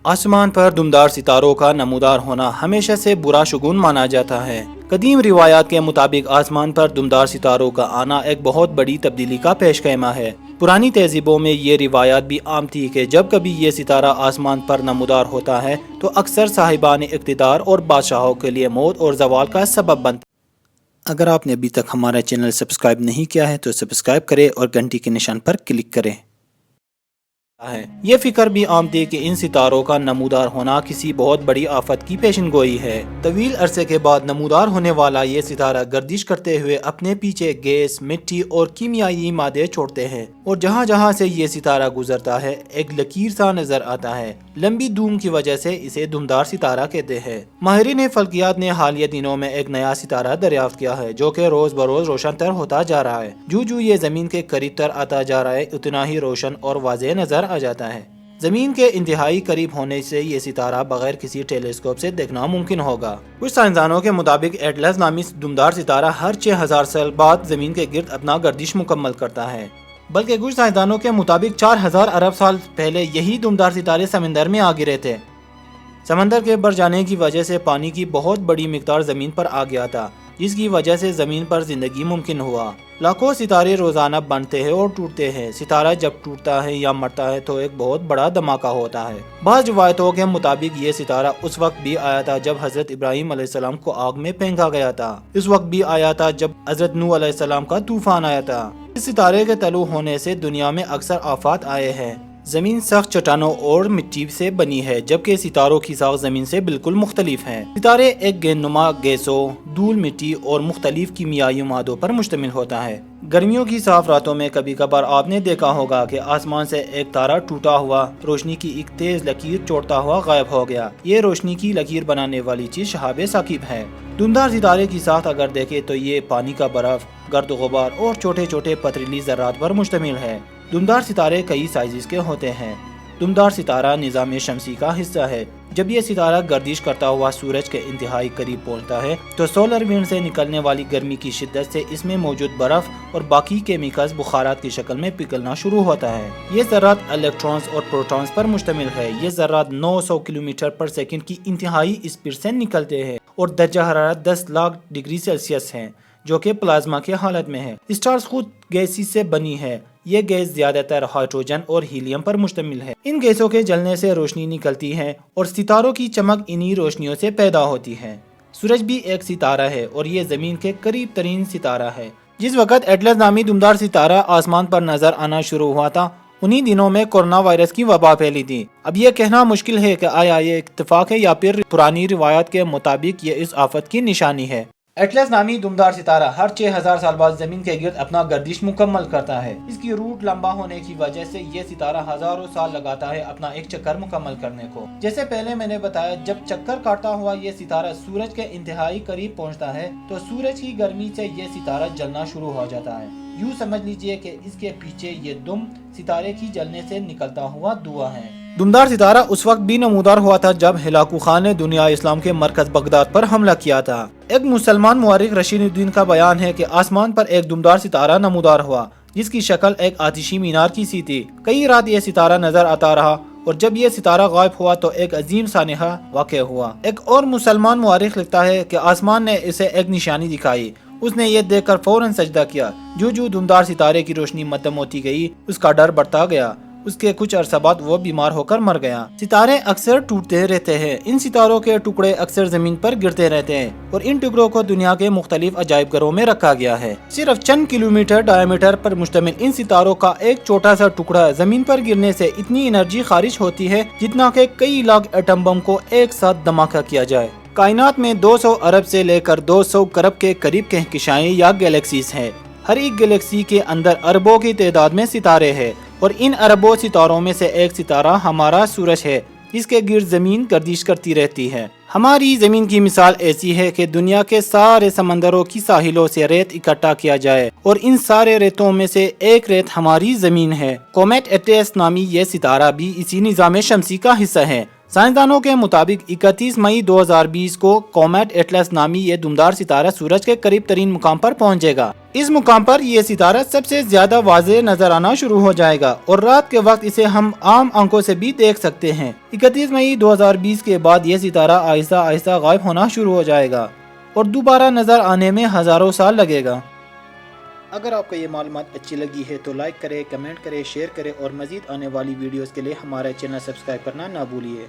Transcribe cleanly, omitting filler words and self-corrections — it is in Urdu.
آسمان پر دمدار ستاروں کا نمودار ہونا ہمیشہ سے برا شگون مانا جاتا ہے۔ قدیم روایات کے مطابق آسمان پر دمدار ستاروں کا آنا ایک بہت بڑی تبدیلی کا پیش خیمہ ہے۔ پرانی تہذیبوں میں یہ روایات بھی عام تھی کہ جب کبھی یہ ستارہ آسمان پر نمودار ہوتا ہے تو اکثر صاحبان اقتدار اور بادشاہوں کے لیے موت اور زوال کا سبب بنتا ہے۔ اگر آپ نے ابھی تک ہمارا چینل سبسکرائب نہیں کیا ہے تو سبسکرائب کریں اور گھنٹی کے نشان پر کلک کریں۔ یہ فکر بھی عام تھی کہ ان ستاروں کا نمودار ہونا کسی بہت بڑی آفت کی پیشن گوئی ہے۔ طویل عرصے کے بعد نمودار ہونے والا یہ ستارہ گردش کرتے ہوئے اپنے پیچھے گیس، مٹی اور کیمیائی مادے چھوڑتے ہیں، اور جہاں جہاں سے یہ ستارہ گزرتا ہے ایک لکیر سا نظر آتا ہے۔ لمبی دھوم کی وجہ سے اسے دمدار ستارہ کہتے ہیں۔ ماہرین فلکیات نے حالیہ دنوں میں ایک نیا ستارہ دریافت کیا ہے جو کہ روز بروز روشن تر ہوتا جا رہا ہے۔ جو یہ زمین کے قریب تر آتا جا رہا ہے اتنا ہی روشن اور واضح نظر آ جاتا ہے۔ زمین کے انتہائی قریب ہونے سے یہ ستارہ بغیر کسی ٹیلیسکوپ سے دیکھنا ممکن ہوگا۔ کچھ سائنسدانوں کے مطابق ایٹلس نامی دمدار ستارہ ہر 6000 سال بعد زمین کے گرد اپنا گردش مکمل کرتا ہے، بلکہ کچھ سائنسدانوں کے مطابق 4000 ارب سال پہلے یہی دمدار ستارے سمندر میں آ گرے تھے۔ سمندر کے بڑھ جانے کی وجہ سے پانی کی بہت بڑی مقدار زمین پر آ گیا تھا، جس کی وجہ سے زمین پر زندگی ممکن ہوا۔ لاکھوں ستارے روزانہ بنتے ہیں اور ٹوٹتے ہیں۔ ستارہ جب ٹوٹتا ہے یا مرتا ہے تو ایک بہت بڑا دھماکہ ہوتا ہے۔ بعض روایتوں کے مطابق یہ ستارہ اس وقت بھی آیا تھا جب حضرت ابراہیم علیہ السلام کو آگ میں پھینکا گیا تھا۔ اس وقت بھی آیا تھا جب حضرت نوح علیہ السلام کا طوفان آیا تھا۔ اس ستارے کے طلوع ہونے سے دنیا میں اکثر آفات آئے ہیں۔ زمین سخت چٹانوں اور مٹی سے بنی ہے، جبکہ ستاروں کی ساخت زمین سے بالکل مختلف ہے۔ ستارے ایک گیند نما گیسوں، دھول، مٹی اور مختلف کیمیائی مادوں پر مشتمل ہوتا ہے۔ گرمیوں کی صاف راتوں میں کبھی کبھار آپ نے دیکھا ہوگا کہ آسمان سے ایک تارہ ٹوٹا ہوا روشنی کی ایک تیز لکیر چھوڑتا ہوا غائب ہو گیا۔ یہ روشنی کی لکیر بنانے والی چیز شہاب ثاقب ہے۔ دمدار ستارے کی ساخت اگر دیکھیں تو یہ پانی کا برف، گرد و غبار اور چھوٹے چھوٹے پتریلی ذرات پر مشتمل ہے۔ دمدار ستارے کئی سائزز کے ہوتے ہیں۔ دمدار ستارہ نظام شمسی کا حصہ ہے۔ جب یہ ستارہ گردش کرتا ہوا سورج کے انتہائی قریب پہنچتا ہے تو سولر ونڈ سے نکلنے والی گرمی کی شدت سے اس میں موجود برف اور باقی کیمیکلز بخارات کی شکل میں پگھلنا شروع ہوتا ہے۔ یہ ذرات الیکٹرونز اور پروٹونز پر مشتمل ہے۔ یہ ذرات 900 کلومیٹر پر سیکنڈ کی انتہائی اسپیڈ سے نکلتے ہیں اور درجہ حرارت 10 لاکھ ڈگری سیلسیس ہے، جو کہ پلازما کی حالت میں ہے۔ اسٹارز خود گیسز سے بنی ہے۔ یہ گیس زیادہ تر ہائیڈروجن اور ہیلیم پر مشتمل ہے۔ ان گیسوں کے جلنے سے روشنی نکلتی ہے اور ستاروں کی چمک انہی روشنیوں سے پیدا ہوتی ہے۔ سورج بھی ایک ستارہ ہے اور یہ زمین کے قریب ترین ستارہ ہے۔ جس وقت ایٹلس نامی دمدار ستارہ آسمان پر نظر آنا شروع ہوا تھا، انہی دنوں میں کورونا وائرس کی وبا پھیلی تھی۔ اب یہ کہنا مشکل ہے کہ آیا یہ اتفاق ہے یا پھر پرانی روایات کے مطابق یہ اس آفت کی نشانی ہے۔ ایٹلس نامی دمدار ستارہ ہر 6000 سال بعد زمین کے گرد اپنا گردش مکمل کرتا ہے۔ اس کی روٹ لمبا ہونے کی وجہ سے یہ ستارہ ہزاروں سال لگاتا ہے اپنا ایک چکر مکمل کرنے کو۔ جیسے پہلے میں نے بتایا، جب چکر کاٹتا ہوا یہ ستارہ سورج کے انتہائی قریب پہنچتا ہے تو سورج کی گرمی سے یہ ستارہ جلنا شروع ہو جاتا ہے۔ یوں سمجھ لیجئے کہ اس کے پیچھے یہ دم ستارے کی جلنے سے نکلتا ہوا دھواں ہے۔ دمدار ستارہ اس وقت بھی نمودار ہوا تھا جب ہلاکو خان نے دنیا اسلام کے مرکز بغداد پر حملہ کیا تھا۔ ایک مسلمان مورخ رشید الدین کا بیان ہے کہ آسمان پر ایک دمدار ستارہ نمودار ہوا جس کی شکل ایک آتشی مینار کی سی تھی۔ کئی رات یہ ستارہ نظر آتا رہا اور جب یہ ستارہ غائب ہوا تو ایک عظیم سانحہ واقع ہوا۔ ایک اور مسلمان مورخ لکھتا ہے کہ آسمان نے اسے ایک نشانی دکھائی۔ اس نے یہ دیکھ کر فوراً سجدہ کیا۔ جو دمدار ستارے کی روشنی مدھم ہوتی گئی، اس کا ڈر بڑھتا گیا۔ اس کے کچھ عرصہ بعد وہ بیمار ہو کر مر گیا۔ ستارے اکثر ٹوٹتے رہتے ہیں۔ ان ستاروں کے ٹکڑے اکثر زمین پر گرتے رہتے ہیں اور ان ٹکڑوں کو دنیا کے مختلف عجائب گھروں میں رکھا گیا ہے۔ صرف چند کلومیٹر ڈائیمیٹر پر مشتمل ان ستاروں کا ایک چھوٹا سا ٹکڑا زمین پر گرنے سے اتنی انرجی خارج ہوتی ہے جتنا کہ کئی لاکھ ایٹم بم کو ایک ساتھ دھماکہ کیا جائے۔ کائنات میں 200 ارب سے لے کر 200 کرب کے قریب کہکشائیں یا گیلیکسیز ہیں۔ ہر ایک گیلیکسی کے اندر اربوں کی تعداد میں ستارے ہیں اور ان اربوں ستاروں میں سے ایک ستارہ ہمارا سورج ہے، جس کے گرد زمین گردش کرتی رہتی ہے۔ ہماری زمین کی مثال ایسی ہے کہ دنیا کے سارے سمندروں کی ساحلوں سے ریت اکٹھا کیا جائے اور ان سارے ریتوں میں سے ایک ریت ہماری زمین ہے۔ کومیٹ ایٹلس نامی یہ ستارہ بھی اسی نظام شمسی کا حصہ ہے۔ سائنسدانوں کے مطابق 31 مئی 2020 کو کومیٹ ایٹلس نامی یہ دمدار ستارہ سورج کے قریب ترین مقام پر پہنچے گا۔ اس مقام پر یہ ستارہ سب سے زیادہ واضح نظر آنا شروع ہو جائے گا اور رات کے وقت اسے ہم عام آنکھوں سے بھی دیکھ سکتے ہیں۔ 31 مئی 2020 کے بعد یہ ستارہ آہستہ آہستہ غائب ہونا شروع ہو جائے گا اور دوبارہ نظر آنے میں ہزاروں سال لگے گا۔ اگر آپ کو یہ معلومات اچھی لگی ہے تو لائک کریں، کمنٹ کریں، شیئر کریں اور مزید آنے والی ویڈیوز کے لیے ہمارا چینل سبسکرائب کرنا نہ بھولیے۔